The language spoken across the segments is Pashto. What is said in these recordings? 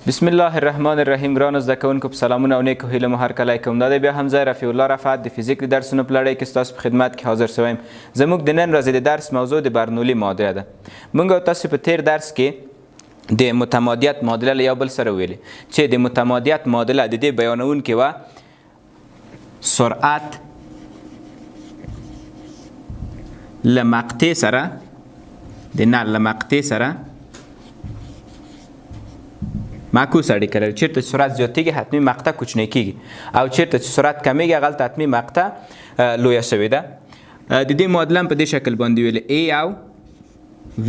بسم الله الرحمن الرحیم. ګرانو زده کوونکو په سلامونه او نیکو هیله مو هرکلی کوم. دا دی بیا هم زه رفیع الله رفعت د فزیک د درسونو په لړۍ کې ستاسو په خدمت کې حاضر شویم. زموږ د نن ورځې د درس موضوع د برنولي معادله ده. موږ او تاسو په تیر درس کې د متمادیت معادله له یو بل سره ویلې چې د متمادیت معادله د دې بیانونکې وه سرعت له مقطع سره د نل له مقطع سره معکوس اړیکه لري. چیرته چې سرعت زیاتېږي حتمي مقطع کوچنی کېږي او چیرته چې سرعت کمیږي هغلته حتمي مقطع لویه شوې ده. د دې معادله هم په دې شکل باندې ویلې A او V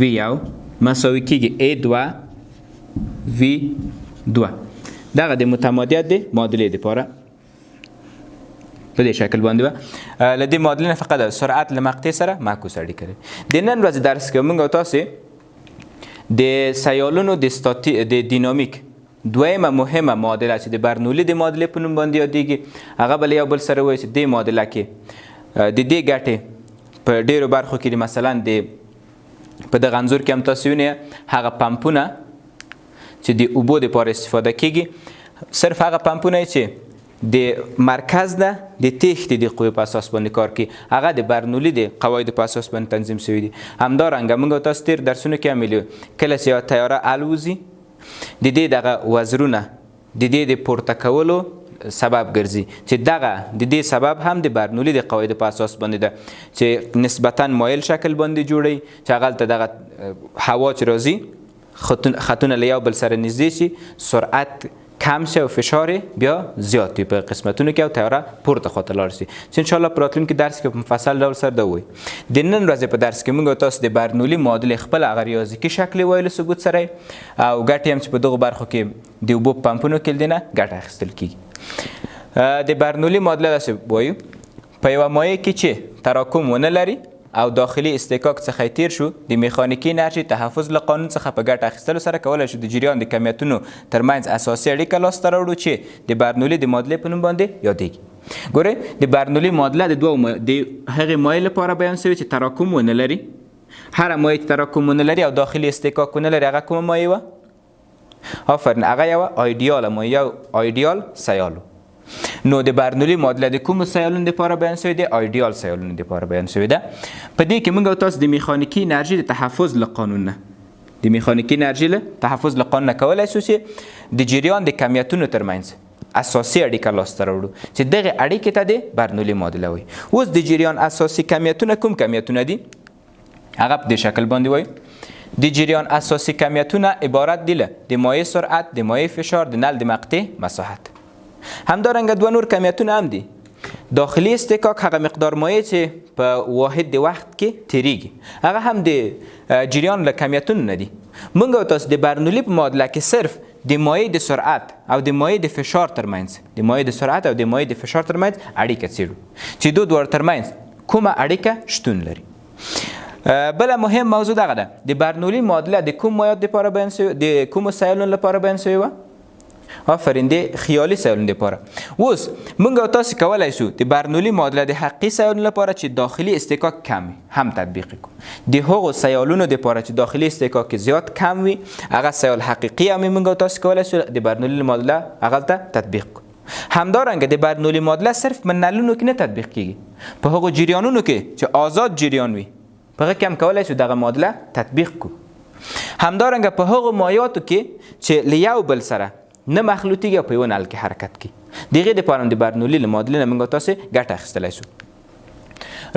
مساوي کېږي A2 V2. دغه د متمادیت د معادلې دپاره په دې شکل باندې وه. له دې معادلې نه فقط سرعت له مقطع سره معکوس اړیکه لري. د نن ورځې درس کې موږ او تاسې د سیالونو د دینامیک دویمه مهمه معادله چې د برنولي د معادلې په نوم باندې یادېږي هغه به له یو بل سره وایي چې دې معادله کې د دې ګټې په ډېرو برخو کې مثلا په دغه انځور کې هم تاسو وینئ هغه پمپونه چې د اوبو دپاره استفاده کېږي صرف هغه پمپونه چې د مرکز نه د تیښتې د قوې په اساس باندې کار کوي هغه د برنولي د قواعدو په اساس باندې تنظیم شوي دي. همدارنګه موږ تاسو تیر درسونو کې هم ویلي کله چې یوه تیاره الوځي د دې دغه وزرونه د دې د پورته کولو سبب ګرځي چې دغه د دې سبب هم د برنولي د قواعدو په اساس باندې ده چې نسبتا مایل شکل باندې جوړوي چې هغلته دغه هوا چې راځي خطونه له یو بل سره نږدې شي سرعت کم شي او فشار بیا زیات وي په قسمتونو کې او تیاره پورته خواته لاړ شي چې انشاءالله په راتلونکي درس کې په مفصل ډول سره ده ووایي. د نن ورځې په درس کې موږ تاسو د برنولي معادلې خپل هغه ریاضیکي شکل ویلو ثبوت سره او ګټې هم چې په دغو برخو کې د اوبو په پمپونو کې له دې نه ګټه اخیستل کېږي. د برنولي معادله داسې وایو په یوه مایع کې چې تراکم ونه لري او داخلي استکاک څخه تیر شو د میخانیکي انرژي تحفظ له قانون څخه په ګټه اخیستلو سره کولی شو د جریان د کمیتونو ترمنځ اساسي اړیکه لاسته راوړو چې د برنولي د معادلې په نوم باندې یادېږي. ګورئ د برنولي معادله د هغې مایع لپاره بیان شوې چې تراکم ونه لري. هره مایع چې تراکم ونه لري او داخلي استکاک ونه لري هغه کومه مایع وه؟ آفرین هغه یوه آیډیاله مایع یو آیډیال سیال. نو د برنولي معادله د کومو سیالونو دپاره بیان شوې ده؟ آیډیال سیالونو دپاره بیان شوې ده. په دې کې موږ او تاسو د میخانیکي انرژي د تحفظ له قانون نه د میخانیکي انرژي له تحفظ له قانون نه کولی شو چې د جریان د کمیتونو ترمنځ اساسي اړیکه لاسته راوړو چې دغې اړیکې ته د برنولي معادله وایي. اوس د جریان اساسي کمیتونه کوم کمیتونه دي؟ هغه په دې شکل باندې وایي د جریان اساسي کمیتونه عبارت دي له د مایع سرعت د مایع فشار د نل د مقطع مساحت. همدارنګه دوه نور کمیتونه هم دي. داخلي استکاک هغه مقدار مایع چې په واحد د وخت کې تیریږي هغه هم د جریان له کمیتونو نه دي. موږ او تاسو د برنولي په معادله کې صرف د مایع د سرعت او د مایع د فشار ترمنځ د مایع د سرعت او د مایع د فشار ترمنځ اړیکه څیړو چې دوه دواړو ترمنځ کومه اړیکه شتون لري. بله مهم موضوع دغه ده د برنولي معادله د کوم مایعاتو دپاره بیان شوې د کومو سیالونو لپاره بیان شوې وه؟ آفرین د خیالي سیالونو دپاره. اوس موږ او تاسو کولی شو د برنولي معادله د حقیقي سیالونو لپاره چې داخلي استکاک کم وي هم تطبیق کړو. د هغو سیالونو دپاره چې داخلي استکاک زیات کم وي هغه سیال حقیقي هم موږ او تاسو کولی شو د برنولي معادله هغلته تطبیق کړو. همدارنګه د برنولي معادله صرف په نلونو کې نه تطبیق کېږي په هغو جریانونو کې چې آزاد جریان وي په هغه کې هم کولی شو دغه معادله تطبیق کړو. همدارنګه په هغو مایعاتو کې چې له یو بل سره نه مخلوطیږي او په یوه نل کې حرکت کوي د هغې دپاره هم د برنولي له معادلې نه موږ تاسې ګټه اخیستلی شو.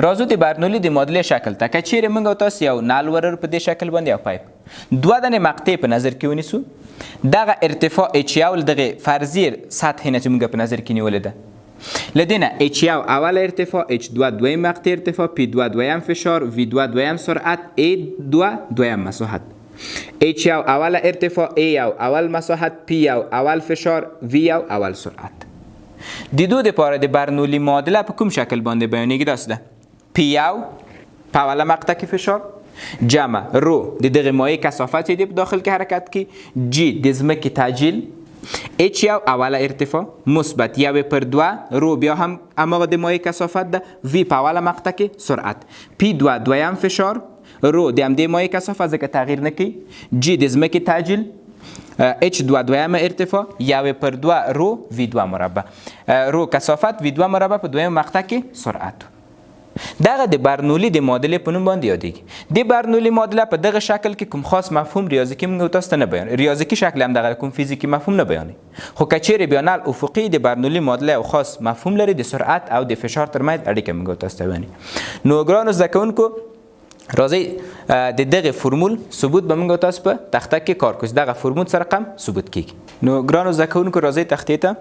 راځو د برنولي د معادلې شکل ته. که چیرې موږ تاسې یو نل ورر په دې شکل باندې یو پایپ دوه دانې مقطع په نظر کې ونیسو دغه ارتفاع H1 له دغې فرضي سطحې نه چې موږ په نظر کې نیولې ده له دې نه H1 اوله ارتفاع H2 دویم مقطع ارتفاع P2 دویم فشار V2 دویم سرعت A2 دویم مساحت H1 اول ارتفاع A1 اول مساحت P1 اول فشار V1 اول سرعت. د دو دپاره د برنولي معادله په کوم شکل باندې بیانېږي؟ داسې ده P1 په اوله مقطع کې فشار جمع رو د دغې مایع کثافت چې دی په داخل کې حرکت کوي G د ځمکې تعجیل H1 اوله ارتفاع مثبت 1/2 رو بیا هم هماغه د مایع کثافت ده V په اوله مقطع کې سرعت P2 دویم فشار رو د همدې مایع کثافت ځکه تغییر نه کوي جی د ځمکې تعجیل H2 دویمه ارتفاع یو پر 2 رو V2 مربع رو کثافت V2 مربع په دویم مقطع کې سرعت. دغه د برنولي د معادلې په نوم باندې یادېږي. د برنولي معادله په دغه شکل کې کوم خاص مفهوم ریاضیکي موږ تاسو ته نه بیان، ریاضیکي شکل هم دغه کوم فیزیکي مفهوم نه بیانوي، خو که چیرې بیا نل افقي د برنولي معادله یو خاص مفهوم لري د سرعت او د فشار ترمنځ اړیکه موږ تاسو ته بیانوي. نو ګرانو زده کوونکو راځئ د دغه فرمول ثبوت به موږ تاسو په تخته کې کار کوو، دغه فرمول سره رقم ثبوت کیږي. نو ګرانو زده کوونکو راځئ تختې ته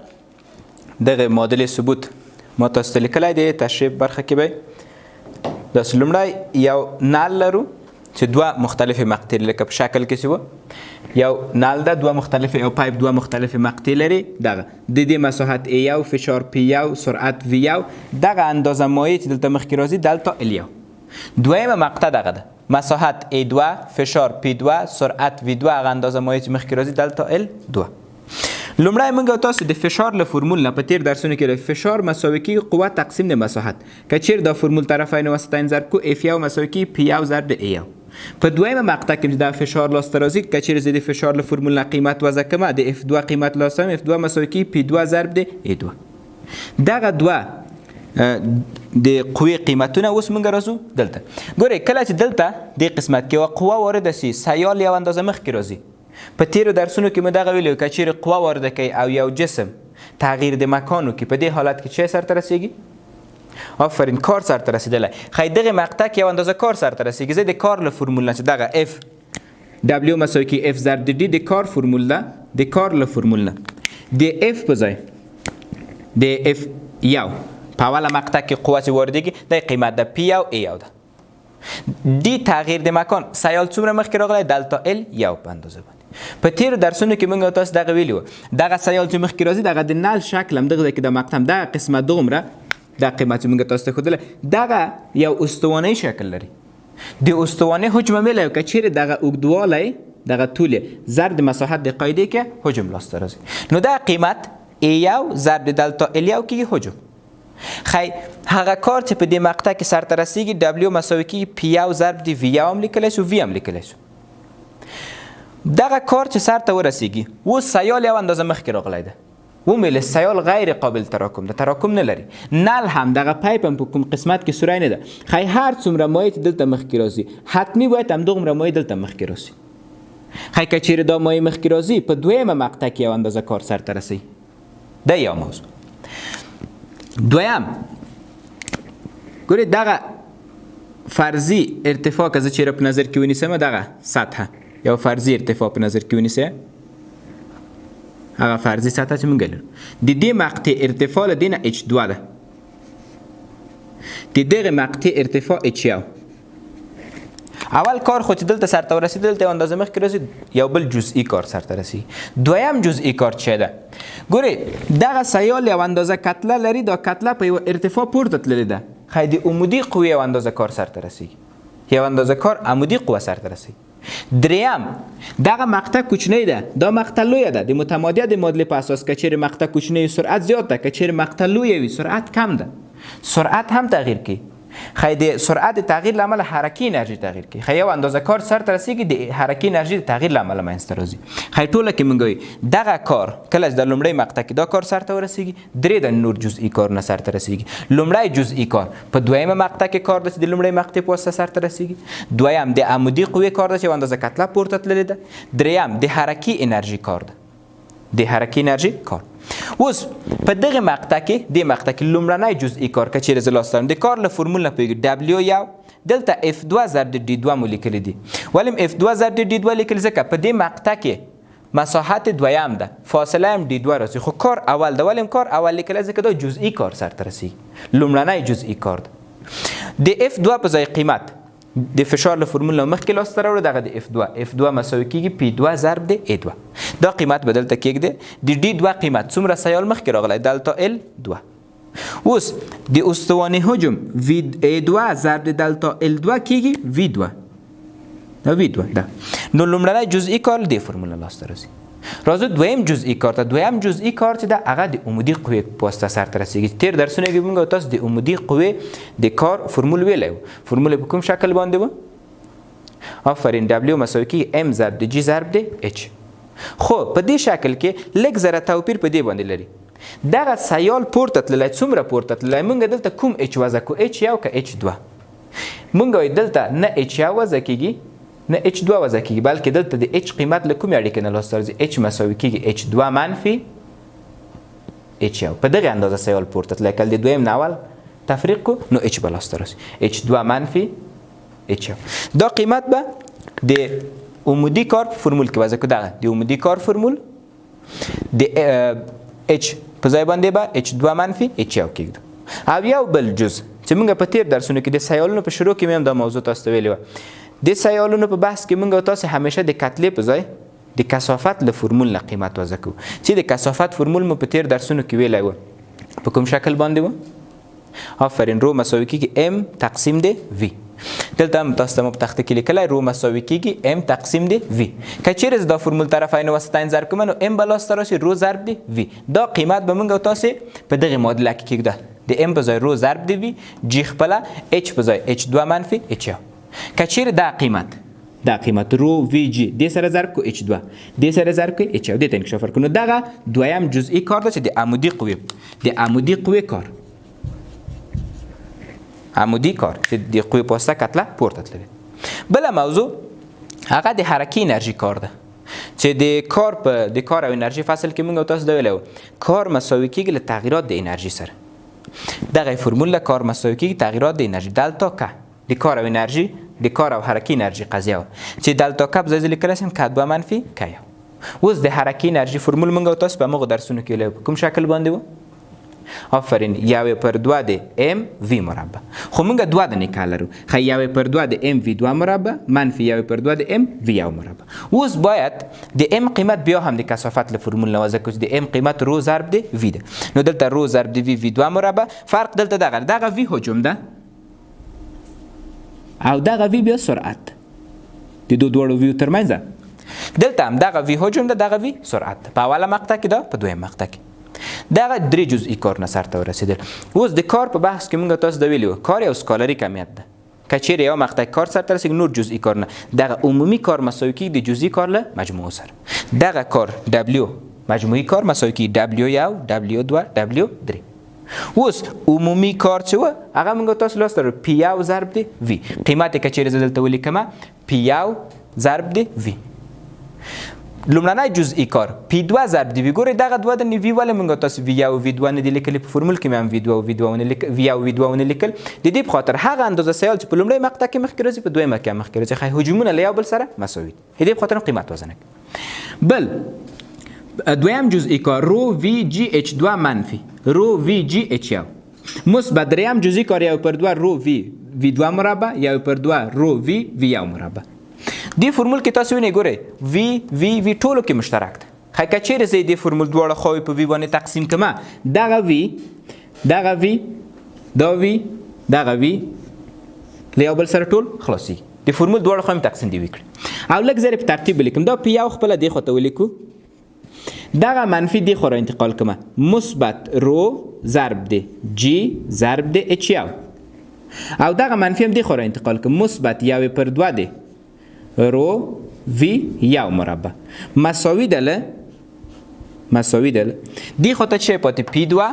دغه معادلې ثبوت ما تاسو ته لیکلی دی. تشریح برخه کې به داسې لومړی یو نل لرو چې دوه مختلفې مقطع لکه په شکل کې چې یو نل ده، دوه مختلفې یو پایپ دوه مختلفې مقطع لري. دغه د دې مساحت A1 فشار P1 سرعت V1 دغه اندازه مایع چې دلته مخکې راځي دلتا L1. دویمه مقطع دغه ده، مساحت A2 فشار P2 سرعت V2 هغه اندازه مایع چې مخکې راځي دلتا L2. لومړی موږ تاسو د فشار له فرمول نه په تیر درسونو کې فشار مساوي کیږي قوه تقسیم د مساحت. که چیرې دا فرمول طرفین وسطین ضرب کو F1 مساوي کیږي P1 ضرب د A1. په دویمه مقطع کې دا فشار لاسته راځي، که چیرې زه د فشار له فرمول نه قیمت وضع کړم د F2 قیمت لاسته F2 مساوي کیږي P2 ضرب د A2. دغه دوه د قوې قیمتونه اوس موږ راځو دلته. ګورئ کله چې دلته د قسمت کې قوه وارده شي سیال یو اندازه مخکې راځي. په تیرو درسونو کې مو دغه ویلو که چیرې قوه وارده کوي او یو جسم تغییر د مکانو کې په دې حالت کې چه سرته رسیږي؟ آفرین کار سرته رسیدلی. خی دغه مقطع کې یو اندازه کار سرته رسیږي. زه د کار له فرمول نه چې دغه F W مساوي کیږي F ضرب د D د کار فرمول ده، د کار له فرمول نه د F په ځای د F یو په اوله مقطع کې قوه چې واردېږي د قیمت د P1 A1 ده. D تغییر د مکان سیال څومره مخکې راغلی دلتا L1 په اندازه باندې. په تیرو درسونو کې موږ تاسو دغه ویلي وو دغه سیال چې مخکې راځي دغه د نل شکل هم دغه کې د مقطع دغه قسمت دغومره د قیمت چې موږ تاسو ته ښودلی دغه یو استوانۍ شکل لري. د استوانۍ حجم میلی که چیرې دغه اوږدوالی دغه طول ضرب د مساحت د قاعدې کې حجم لاسته راځي. نو دا قیمت A1 ضرب د دلتا L1 کېږي حجم. خی هغه کار چې په دې مقطع کې سرته رسیږي W مساوي کېږي P1 ضرب د V1 هم لیکلی شو V هم لیکلی شو. دغه کار چې سرته ورسیږي اوس سیال یو اندازه مخکې راغلی ده، ومیل سیال غیر قابل تراکم ده، تراکم نه لري. نل هم دغه پایپ هم په کوم قسمت کې سوری نه ده. خی هر څومره مایع چې دلته مخکې راځي حتمي باید همدغومره مایع دلته مخکې راسي. خی که چیرې دا مایع مخکې راځي په دویمه مقطع کې یو اندازه کار سرته رسي. دا یو موضوع. دویم ګورئ دغه فرضي ارتفاع که زه چیرې په نظر کې ونیسم دغه سطحه یو فرضي ارتفاع په نظر کې ونیسئ، هغه فرضي سطحه چې موږ لرو د دې مقطع ارتفاع له دې نه H2 ده، د دغه مقطع ارتفاع H1. اول کار خو چې دلته سرته ورسېد دلته یو اندازه مخکې راځي یو بل جزئي کار سرته رسي. دویم جزئي کار څه ده؟ ګورئ دغه سیال یو اندازه کتله لري، دا کتله په یو ارتفاع پورته تللې ده. خی د عمودي قوې یو اندازه کار سرته رسیږي، یو اندازه کار عمودي قوه سرته رسیږي. دریم دغه مقطع کوچنی ده، دا مقطع لویه ده. د متمادیه د معادلې په اساس که چیرې مقطع کوچنی سرعت زیات ده، که چیرې مقطع لویه وي سرعت کم ده. سرعت هم تغییر کوي. خی د سرعت د تغییر له امله حرکي انرژي تغییر کوي. خی یو اندازه کار سرته رسیږي د حرکي انرژي د تغییر له امله منځته راځي. خی ټوله کې موږ وایو دغه کار کله چې د لومړۍ مقطع کې دا کار سرته ورسیږي درې د نور جزئي کارونه سرته رسیږي. لومړی جزئي کار په دویمه مقطع کې کار ده چې د لومړۍ مقطع په واسطه سرته رسیږي. دویم د عمودي قوې کار ده چې یو اندازه کتله پورته تللې ده. دریم د حرکي انرژي کار ده، د حرکي انرژي کار. اوس په دغه مقطع کې د مقطع کې لومړنی جزئي کار که چیرې زه لاس لرم د کار له فرمول نه پوهېږي W1 دلته F2 ضرب د D2 مو لیکلی دي. ولې F2 ضرب د D2 لیکل ځکه په دې مقطع کې مساحت دویم ده، فاصله هم D2 راځي، خو کار اول ده. ولې کار اول لیکلی ځکه دا جزئي کار سرته رسیږي، لومړنی جزئي کار ده. د F2 په ځای قیمت د فشار له فرمول نه مخکې لاسته راوړو دغه د F2 مساوي کېږي P2 ضرب د A2. دا قیمت به دلته کېږدي. د D2 قیمت څومره سیال مخکې راغلی دلتا L2. اوس د استوانې حجم A2 ضرب د دلتا L2 کېږي V2. دا V2 ده. نو لومړنی جزئي کار د فرمول نه لاسته راځي. راځو دویم جزئي کار ته. دویم جزئي کار چې ده هغه د عمودي قوې په واسطه سرته رسیږي. تیر درسونه کې موږ تاسو د عمودي قوې د کار فرمول ویلی و. فرمول په کوم شکل باندې و؟ آفرین W مساوي کېږي M ضرب د G ضرب د H. خو په دې شکل کې لږ زره توپیر په دې باندې لري. دغه سیال پورته تللی څومره پورته تللی موږ دلته کوم اچ وضع کو اچ یو که اچ دوه. موږ وایو دلته نه اچ یو وضع کیږي نه اچ دوه وضع کیږي بلکې دلته د اچ قیمت له کومې اړیکې نه لاسته راځي. اچ مساوي کیږي اچ دوه منفي اچ یو. په دغه اندازه سیال پورته تللی کله د دویم نه اول تفریق کو نو اچ به لاسته راسي اچ دوه منفي اچ یو. دا قیمت به د عمودي کار په فرمول کې وضع کو. دغه د عمودي کار فرمول د اچ په ځای باندې به اچ دوه منفي اچ یو کېږدو. او یو بل جز چې موږ په تیر درسونو کې د سیالونو په شروع کې مې هم دا موضوع تاسو ته ویلې وه. د سیالونو په بحث کې موږ تاسو همیشه د کتلې په ځای د کثافت له فرمول نه قیمت وضع کوو چې د کثافت فرمول مو په تیر درسونو کې ویلی و. په کوم شکل باندې و؟ آفرین، رو مساوي کېږي ام تقسیم د وي. دلته هم تاسو ته مو په تخته کې لیکلی رو مساوي کېږي ام تقسیم د وي. که چیرې زه دا فرمول طرفین وسطین ضرب کوم نو ام به لاسته راشي رو ضرب د وي. دا قیمت به موږ تاسو په دغه معادله کې کېږده د ام په ځای رو ضرب د وي جی خپله اچ په ځای اچ دوه منفي اچ یو. که چیرې دا قیمت رو وی جی دې سره ضرب کو اچ دوه دې سره ضرب کو اچ یو دې ته انکشاف ورکړو. نو دغه دویم جزئی کار ده چې د عمودي قوې کار عمودي کار چې د قوې په واسطه کتله پورته تللی. بله موضوع هغه د حرکي انرژي کار ده چې د کار او انرژي فصل کې موږ تاسو دا ویلی و کار مساوي کېږي له تغییرات د انرژي سره. دغه فرمول له کار مساوي کېږي تغییرات د انرژي دلتا که د کار او انرژي د کار او حرکي انرژي قضیه و چې دلتا که په ځای لیکلی شم که دوه منفي که یو. اوس د حرکي انرژي فرمول موږ تاسو په همغو درسونو کې ویلی و. په کوم شکل باندې و؟ آفرین، یو پر دوه د ام وی مربع. خو موږ دوه د نکال لرو. خو یو پر دوه د ام وی دوه مربع منفي یو پر دوه د ام وی یو مربع. اوس باید د ام قیمت بیا هم د کثافت له فرمول نه وضع کړو چې د ام قیمت رو ضرب د وی ده. نو دلته رو ضرب د وی دوه مربع فرق دلته دغه وی حجم ده او دغه وی بیا سرعت د دواړو ویو ترمنځ. دلته هم دغه وی حجم ده دغه وی سرعت ده. په اوله مقطع کې ده په دویم مقطع کې دغه درې جزئی کار نه سرته ورسېدل. اوس د کار په بحث کې موږ تاسو ته ویلي وو کار یو سکالري کمیت ده. که چیرې یو مقطع کار سرته رسېږي نور جزئی کار نه. دغه عمومي کار مساوي کېږي د جزئی کار له مجموعو سره. دغه کار دبلیو مجموعي کار مساوي کېږي دبلیو یو دبلیو دوه دبلیو درې. اوس عمومي کار چې و هغه موږ تاسو لاسته راوړو پی یو ضرب د وي. قیمت یې که چیرې زه دلته ولیکمه پی یو ضرب د وي. لومړنی جزئی کار پی دوه ضرب د وي. ګورئ دغه دوه د وي ولې موږ تاسو وي یو وي دوه نه دي لیکلي. په فرمول کې مې هم وي یو وي دوه ونه لیکل. د دې په خاطر هغه اندازه سیال چې په لومړۍ مقطع کې مخکې راځي په دویمه کې مخکې راځي خو حجمونه له یو بل سره مساوي دي. د دې په خاطر قیمت وزن کړي. بل دویم جزئی کار رو وی جی اچ دوه منفي رو وی جی اچ یو مثبت. دریم جزئی کار یو پر دوه رو وی دوه مربع یو پر دوه رو وی یو مربع. دی فرمول کې تاسو وینئ ګورئ وی ټولو کې مشترک ده. خو که چیرې زه دې فرمول دواړه خواوې په وی باندې تقسیم کړم دغه وی دغه وی له یو بل سره ټول خلاصېږي. د فرمول دواړه خواوې تقسیم دی وی کړي. او لږ زر په ترتیب ولیکم. دا پی یو خپله دې خوا ته ولیکو دغه منفي دې خوا را انتقال کړم مثبت رو ضرب د جی ضرب د اچ یو او دغه منفي هم دې خوا را انتقال کړم مثبت یو پر دوه دی رو وی یو مربع مساوي دله دی خو ته چه پاتې پی دوه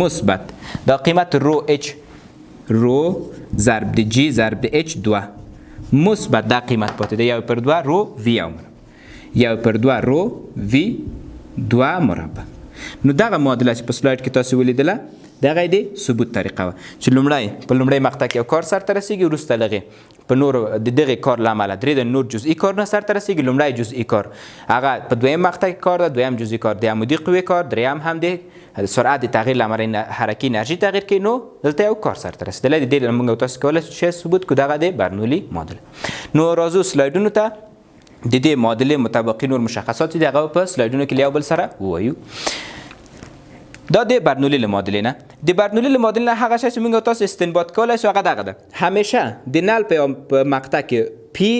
مثبت دا قیمت رو اچ رو ضرب د جی ضرب د اچ دوه مثبت دا قیمت پاتې دی یو پر دوه رو وی یو مربع یو پر دوه رو وی دوه مربع. نو دغه معادله چې په سلاید کې تاسو ولیدله دغه د ثبوت طریقه وه چې په لومړۍ مقطع کې یو کار سرته رسېږي وروسته لغې په نور د دغې کار له امله درې د نور جزئی کار نه سرته رسېږي. لومړی جزئی کار هغه په دویم مقطع کې کار ده. دویم جزئی کار د عمودي قوې کار. دریم هم د سرعت د تغییر له امله حرکي انرژي تغییر کوي. نو دلته یو کار سرته رسېدلی. د دې موږ تاسو کولی شو ثبوت کړو دغه د برنولي معادله. نو راځو سلایډونو ته د دې معادلې مطابقي نور مشخصات دي هغه په سلایډونو کې له یو بل سره ووایو. دا د برنولي له معادلې نه د برنولي له معادلې نه هغه شی چې موږ تاسو استنباط کولی شو هغه دغه ده. همیشه د نل په مقطع کې پی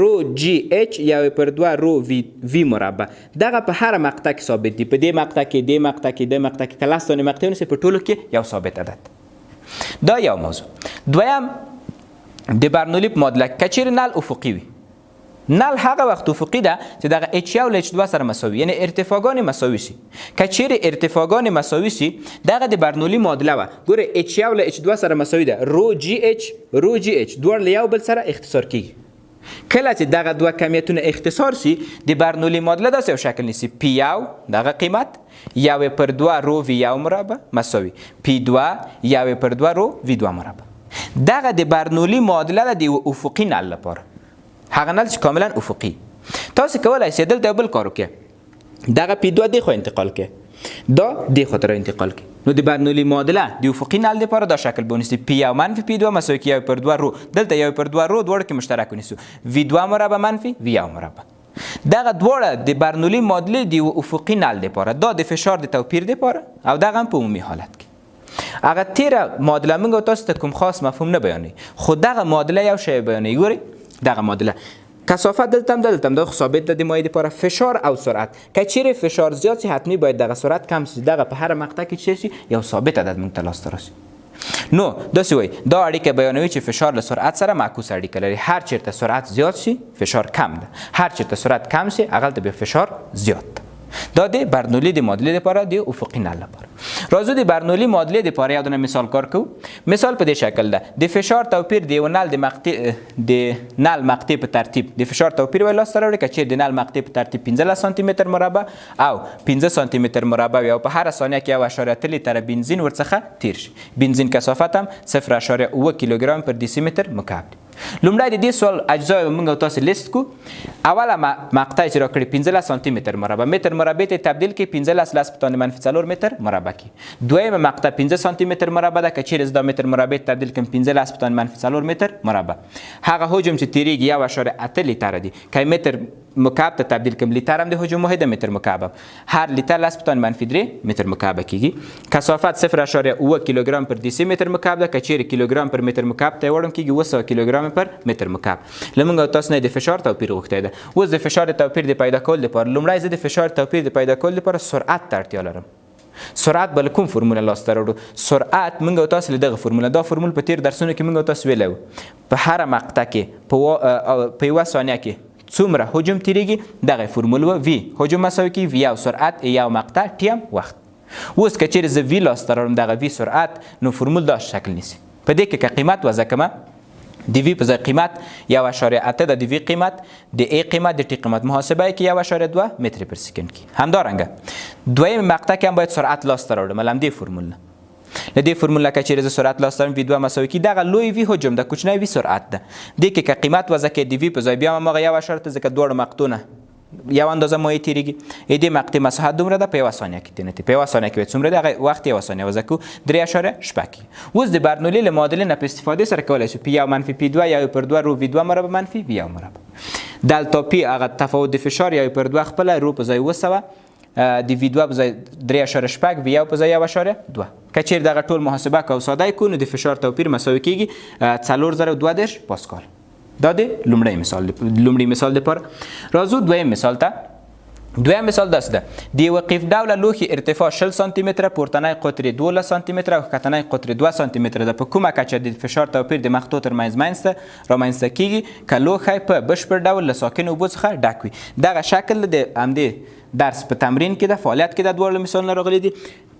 رو جی اچ یو پر دوه رو وی مربع دغه په هر مقطع کې ثابت دي. په دې مقطع کې د مقطع کې کله ستونې مقطعونه چې په ټولو کې یو ثابت عدد. دا یو موضوع. دویم د برنولي په معادله که چیرې نل افقي وي نل هغه وخت افقي ده چې دغه H1 له H2 سره مساوي، یعنی ارتفاعګان مساوي شي. که چیرې ارتفاعګان مساوي شي دغه د برنولي معادله وه. ګوره H1 له H2 سره مساوي ده، رو جی اچ دواړه له یو بل سره اختصار کیږي. کله چې دغه دوه کمیتونه اختصار شي د برنولي معادله داسې یو شکل نیسي. P1 دغه قیمت 1/2 رو V1 مربع مساوي P2 1/2 رو V2 مربع. دغه د برنولي معادله د افقي نل لپاره، هغه نل چې کاملا افقي. تاسو کولای شئ دلته بل کار وکړئ، دغه P2 دی خو انتقال کړئ، دا دی خو تر انتقال کړئ. نو د برنولي معادله د افقي نل لپاره دا شکل بونیسي P1 منفي P2 مساوي 1/2 رو. دلته 1/2 رو دواړو کې مشترک ونیسو، V2 مربع منفي V1 مربع. دغه دواړه د برنولي معادله د افقي نل لپاره، دا د فشار د توپیر لپاره او دغه هم په عمومي حالت کې. هغه تیره معادله موږ تاسو ته کوم خاص مفهوم نه بیانوي، خو دغه معادله یو شی بیانوي. ګورئ دغه معادله کثافت دلته هم دا ثابت ده د مایع لپاره، فشار او سرعت. که چیرې فشار زیات شي حتمی باید دغه سرعت کم شي، دغه په هر مقطع کې چی شي یو ثابت عدد موږ ته لاسته راشي. نو داسې وایي دا اړیکه بیانوي چې فشار له سرعت سره معکوس اړیکه لري. هر چیرته سرعت زیات شي فشار کم ده، هر چیرته سرعت کم شي هغلته به فشار زیات ده. دا د برنولي د معادلې لپاره د افقي نل لپاره. راځو د برنولي معادلې لپاره یو دونه مثال کار کوو. مثال په دې شکل ده، د فشار توپیر د یو نل د نل مقطع په ترتیب د فشار توپیر ویل لاسته راوړي. که چیرې د نل مقطع په ترتیب 15 سانتي متر مربع او 15 سانتي متر مربع وي او په هر ثانیه کې 1.3 لیتر بنزین ورڅخه تیر شي. بنزین کثافت هم 0.8 کیلوګرام پر دیسی متر مکعب دی. لومړی د دې سوال اجزا موږ تاسو لیست کو. اوله مقطع چې راکړي 15 سانتي متر مربع، متر مربع ته تبدیل کې 15 لاس په منفي 4 متر مربع کی. دویمه مقطع 15 سانتي متر مربع ده، که چیرې زدا متر مربع ته تبدیل کړم 15 لاس په منفي 4 متر مربع. هغه حجم چې تیریږي 1.8 لیتر دی، که متر مکعب ته تبدیل کړم لیتر هم د حجم واحد متر مکعب، هر لیتر لاس په منفي 3 متر مکعب کیږي. کثافت 0.8 کیلوګرام پر دیسی متر مکعب ده، که چیرې کیلوګرام پر متر مکعب ته وړم کیږي 200 کیلوګرام پر متر مکعب. لمونږ تاسو نه د فشار توپیر غوښتای ده. اوس د فشار توپیر د پیدا کول لپاره لومړی زه د فشار توپیر د پیدا کول لپاره سرعت ته اړتیا لرم. سرعت بل کوم فرموله لاسته راوړو؟ سرعت موږ تاسو له دغه فرموله، دا فرمول په تیر درسونو کې موږ تاسو ویلو، په هر مقطع کې په یوه ثانیه کې څومره حجم تیریږي دغه فرمول و V حجم مساوي کی V او سرعت یو مقطع ټیم وخت. اوس که چیرې زه V لاسته راوړم دغه V سرعت، نو فرمول دا شکل نیسي. په دې کې که قیمت وضع کړم د V په ځای قیمت 1.8 د V قیمت، د A قیمت، د T قیمت محاسبه کې 1.2 متر پر سکند کی. همدارنګه دویم مقطع کې هم باید سرعت لاسته راوړم لمدې فرمول نه. لدې فرموله کې چې سرعت لاسته راوړم V2 مساوي کی دغه لوی V حجم د کوچنی V سرعت ده. د کې که قیمت وضع کې د V په ځای بیا مغه 1.8 ځکه دوه مقطعونه یو اندازه مایع تیریږي. دې مقطع مساحت دومره ده په یوه ثانیه کې تنه په یوه ثانیه کې څومره ده وخت یوه ثانیه وضع کو 3.8. اوس د برنولي له معادلې نه په استفاده سره کولای شو P1 منفي P2 1/2 رو V2 مربع منفي V1 مربع. دلتا P هغه تفاوت د فشار 1/2 خپل رو په ځای 200 د V2 په ځای 3.8 V1 په ځای 1.2. که چیرې دغه ټول محاسبه کو ساده کو نو د فشار توپیر مساوي کیږي 4032 پاسکال. دا د لومړی مثال لپاره. راځو دویم مثال ته. دویم مثال داسې ده، د یوه قیف ډوله لوښي ارتفاع 60 سانتي متره، پورتنی قطر 12 سانتي متره او ښکتنی قطر 2 سانتي متره ده. په کومه کچه د فشار توپیر د مقطعو ترمنځ رامنځته کیږي که لوښی په بشپړ ډول له ساکن اوبو څخه ډک وي. دغه شکل د همدې درس په تمرین کې ده، فعالیت کې ده، دواړه مثالونه راغلي دي.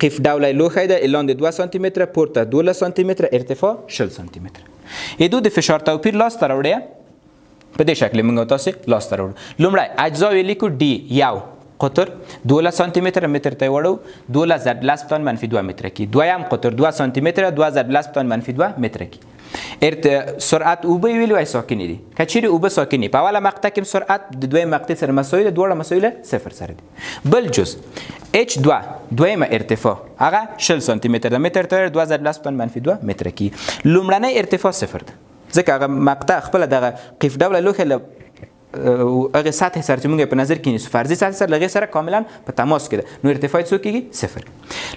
قیف ډوله لوښی ده، لاندې 2 سانتي متره، پورته 12 سانتي متره، ارتفاع 60 سانتي متره. دو د فشار توپیر لاسته راوړی په دې شکل موږ تاسو لاسته راوړو. لومړی اجزا یې لیکو D یو قطر 12 سانتي متر متر ته وړو 12 ضرب لاس په منفي 2 متر کی. دویم قطر 2 سانتي متر 2 ضرب لاس په منفي 2 متر کی. سرعت اوبه ویلو ای ساکنې دي. که چیرې اوبه ساکنې په اوله مقطع کې سرعت د دویم مقطع سره مساوي ده، دواړه مساوي له صفر سره دي. بل جز H2 دویمه ارتفاع هغه 60 سانتي متر ده، متر ته 2 ضرب لاس په منفي 2 متر کی. لومړنی ارتفاع صفر ده ځکه هغه مقطع خپل دغه قیف ډوله لوښی له هغه سطح سره چې موږ په نظر کې نیسو فرضي سطح سره لغې سره کاملا په تماس کې ده، نو ارتفاع څو کېږي صفر.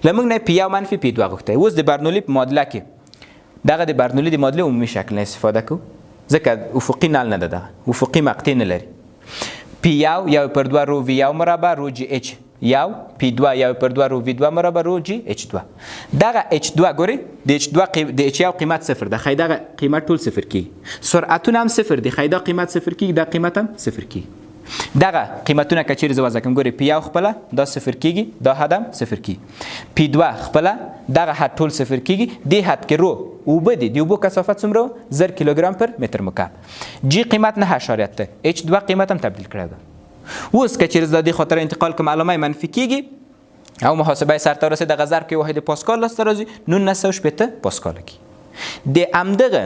له موږ نه P1 منفي P2 غوښتی. اوس د برنولي په معادله کې دغه د برنولي د معادلې عمومي شکل نه استفاده کوو ځکه افقي نل نه ده، دغه افقي مقطع نه لري. P1 1/2 رو V1 مربع رو GH یو پی 2 یو پر 2 رو وی 2 مربع رو جی اچ 2 دغه اچ 2 ګوري د اچ 2 د اچ یو قیمت صفر ده، خی دغه قیمت ټول صفر کی. سرعتونه هم صفر دي، خی دا قیمت صفر کی، دا قیمت هم صفر کی. دغه قیمتونه که چیرې زه وضع کوم ګوري پی یو خپله دا صفر کیږي، دا حد هم صفر کی. پی 2 خپله دغه حد ټول صفر کیږي، دې حد کې رو اوبه دي، د اوبو کثافت څومره 1000 کیلوګرام پر متر مکعب. جی قیمت 9.3، اچ 2 قیمت هم تبدیل کړی ده. اوس که چیرې زه د دې خاطر انتقال کوم علامه منفي کیږي او محاسبه سرته ورسې دغه ضرب کې واحد پاسکال لاسته راځي 1980 پاسکال کی. د همدغه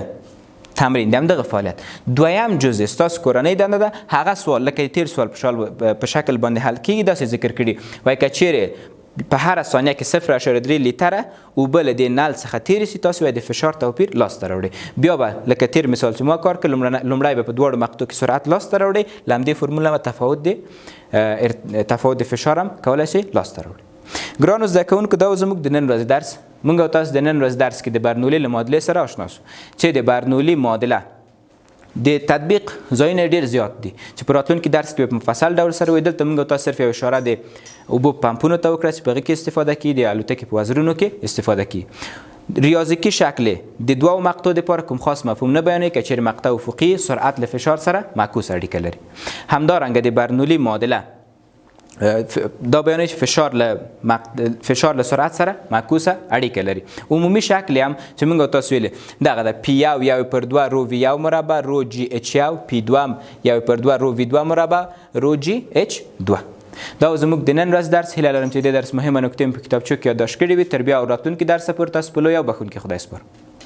تمرین د همدغه فعالیت دویم جزء ستاسو کورنۍ دنده ده، هغه سوال لکه تیر سوال په شکل باندې حل کیږي. داسې ذکر کړي وای که چیرې په هر ثانیه کې 0.3 لیتره اوبه له دې نل څخه تیرې سي، تاسو د فشار توپیر لاسته راوړئ. بیا به لکه تیر مثال چې ما کار کړ لومړی به په دواړو مقطعو کې سرعت لاسته راوړئ، له همدې فرموله تفاوت د فشار هم کولی شئ لاسته راوړئ. ګرانو زده کوونکو دا زموږ د نن ورځې درس. موږ او تاسو د نن ورځ درس کې د برنولي له معادلې سره آشنا شو چې د برنولي معادله د تطبیق ځایونه ډېر زیات دي چې په راتلونکي درس کې په مفصل ډول سره وایي. دلته موږ او تاسو صرف یو اشاره د اوبو پمپونو ته وکړه چې په هغې کې استفاده کړي، د الوتکې په وزرونو کې استفاده کړي. ریاضیکي شکل د دوو مقطعو دپاره کوم خاص مفهوم نه بیانوي که چیرې مقطع افقي سرعت له فشار سره معکوس اړیکه لري. همدارنګه د برنولي معادله دا بیانوي چې فشار له سرعت سره معکوسه اړیکه لري. عمومي شکل هم چې موږ تاسو ویلې دغه د پی یو یو پر 2 رو وی یو مربع رو جی اچ یو، پی 2 یو پر 2 رو وی 2 مربع رو جی اچ 2. دا زموږ د نن ورځ درس. هیله لرم چې د درس مهمه نکتې په کتابچو کې یادداشت کړې وي. تر بیا او راتلونکي درس پورې تاسو په لوی او بخښونکي خدای سپارم.